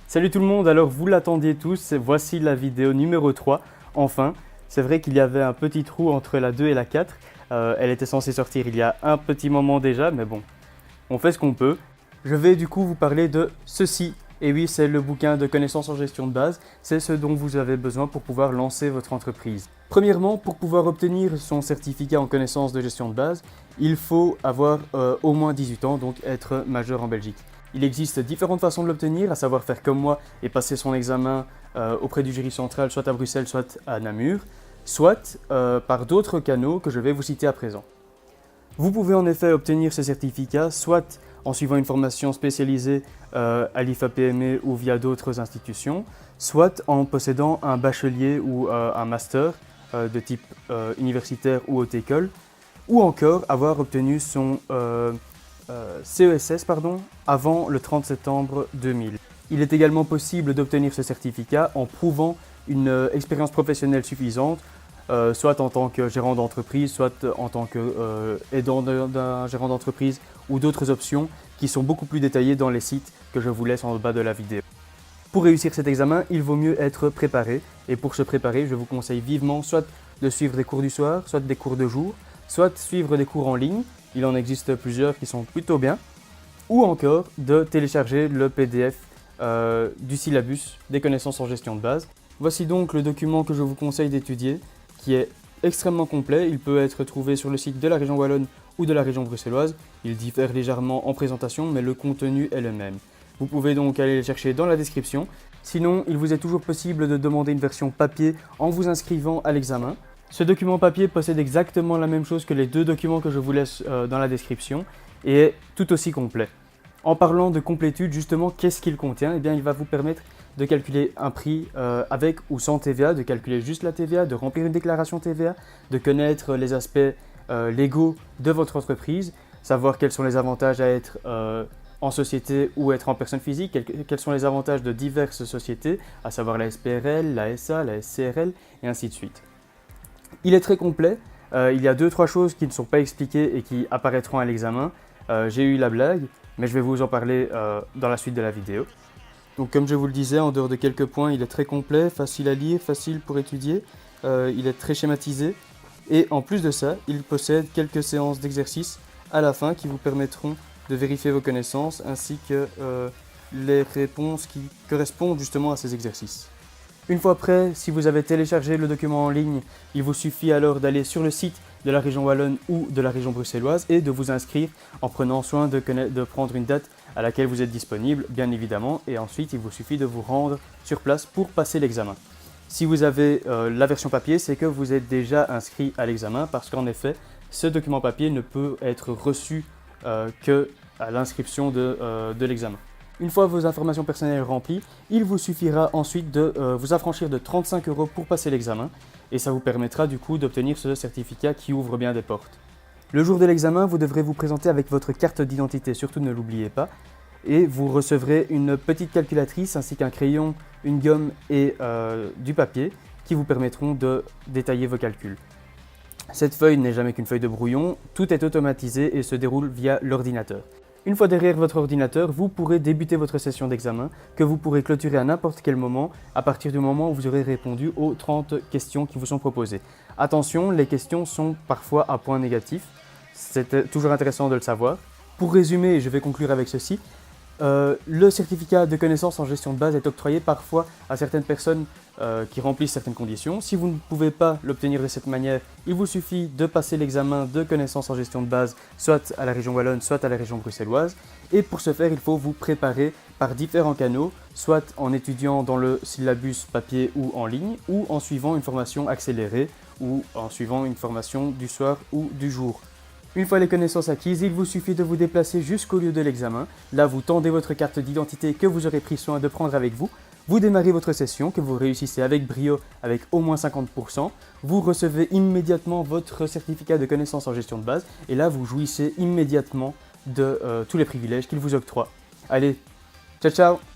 Salut tout le monde, alors vous l'attendiez tous, voici la vidéo numéro 3, enfin. C'est vrai qu'il y avait un petit trou entre la 2 et la 4, elle était censée sortir il y a un petit moment déjà, mais bon, on fait ce qu'on peut. Je vais du coup vous parler de ceci, et oui c'est le bouquin de connaissances en gestion de base, c'est ce dont vous avez besoin pour pouvoir lancer votre entreprise. Premièrement, pour pouvoir obtenir son certificat en connaissances de gestion de base, il faut avoir au moins 18 ans, donc être majeur en Belgique. Il existe différentes façons de l'obtenir, à savoir faire comme moi et passer son examen auprès du jury central, soit à Bruxelles, soit à Namur, soit par d'autres canaux que je vais vous citer à présent. Vous pouvez en effet obtenir ce certificat soit en suivant une formation spécialisée à l'IFAPME ou via d'autres institutions, soit en possédant un bachelier ou un master de type universitaire ou haute école, ou encore avoir obtenu son CESS avant le 30 septembre 2000. Il est également possible d'obtenir ce certificat en prouvant une expérience professionnelle suffisante, soit en tant que gérant d'entreprise, soit en tant qu'aidant d'un gérant d'entreprise ou d'autres options qui sont beaucoup plus détaillées dans les sites que je vous laisse en bas de la vidéo. Pour réussir cet examen, il vaut mieux être préparé et pour se préparer, je vous conseille vivement soit de suivre des cours du soir, soit des cours de jour, soit suivre des cours en ligne, il en existe plusieurs qui sont plutôt bien, ou encore de télécharger le PDF du syllabus des connaissances en gestion de base. Voici donc le document que je vous conseille d'étudier, qui est extrêmement complet. Il peut être trouvé sur le site de la région wallonne ou de la région bruxelloise. Il diffère légèrement en présentation, mais le contenu est le même. Vous pouvez donc aller le chercher dans la description. Sinon, il vous est toujours possible de demander une version papier en vous inscrivant à l'examen. Ce document papier possède exactement la même chose que les deux documents que je vous laisse dans la description et est tout aussi complet. En parlant de complétude, justement, qu'est-ce qu'il contient? Eh bien, il va vous permettre de calculer un prix avec ou sans TVA, de calculer juste la TVA, de remplir une déclaration TVA, de connaître les aspects légaux de votre entreprise, savoir quels sont les avantages à être en société ou être en personne physique, quels sont les avantages de diverses sociétés, à savoir la SPRL, la SA, la SCRL et ainsi de suite. Il est très complet, il y a 2-3 choses qui ne sont pas expliquées et qui apparaîtront à l'examen. J'ai eu la blague, mais je vais vous en parler dans la suite de la vidéo. Donc comme je vous le disais, en dehors de quelques points, il est très complet, facile à lire, facile pour étudier, il est très schématisé et en plus de ça, il possède quelques séances d'exercices à la fin qui vous permettront de vérifier vos connaissances ainsi que les réponses qui correspondent justement à ces exercices. Une fois prêt, si vous avez téléchargé le document en ligne, il vous suffit alors d'aller sur le site de la région wallonne ou de la région bruxelloise et de vous inscrire en prenant soin de prendre une date à laquelle vous êtes disponible, bien évidemment, et ensuite il vous suffit de vous rendre sur place pour passer l'examen. Si vous avez la version papier, c'est que vous êtes déjà inscrit à l'examen parce qu'en effet, ce document papier ne peut être reçu que à l'inscription de l'examen. Une fois vos informations personnelles remplies, il vous suffira ensuite de vous affranchir de 35 € pour passer l'examen et ça vous permettra du coup d'obtenir ce certificat qui ouvre bien des portes. Le jour de l'examen, vous devrez vous présenter avec votre carte d'identité, surtout ne l'oubliez pas, et vous recevrez une petite calculatrice ainsi qu'un crayon, une gomme et du papier qui vous permettront de détailler vos calculs. Cette feuille n'est jamais qu'une feuille de brouillon, tout est automatisé et se déroule via l'ordinateur. Une fois derrière votre ordinateur, vous pourrez débuter votre session d'examen que vous pourrez clôturer à n'importe quel moment à partir du moment où vous aurez répondu aux 30 questions qui vous sont proposées. Attention, les questions sont parfois à points négatifs, c'est toujours intéressant de le savoir. Pour résumer, et je vais conclure avec ceci, le certificat de connaissances en gestion de base est octroyé parfois à certaines personnes qui remplissent certaines conditions. Si vous ne pouvez pas l'obtenir de cette manière, il vous suffit de passer l'examen de connaissances en gestion de base, soit à la région wallonne, soit à la région bruxelloise. Et pour ce faire, il faut vous préparer par différents canaux, soit en étudiant dans le syllabus papier ou en ligne, ou en suivant une formation accélérée, ou en suivant une formation du soir ou du jour. Une fois les connaissances acquises, il vous suffit de vous déplacer jusqu'au lieu de l'examen. Là, vous tendez votre carte d'identité que vous aurez pris soin de prendre avec vous. Vous démarrez votre session, que vous réussissez avec brio, avec au moins 50%. Vous recevez immédiatement votre certificat de connaissances en gestion de base. Et là, vous jouissez immédiatement de tous les privilèges qu'il vous octroie. Allez, ciao ciao!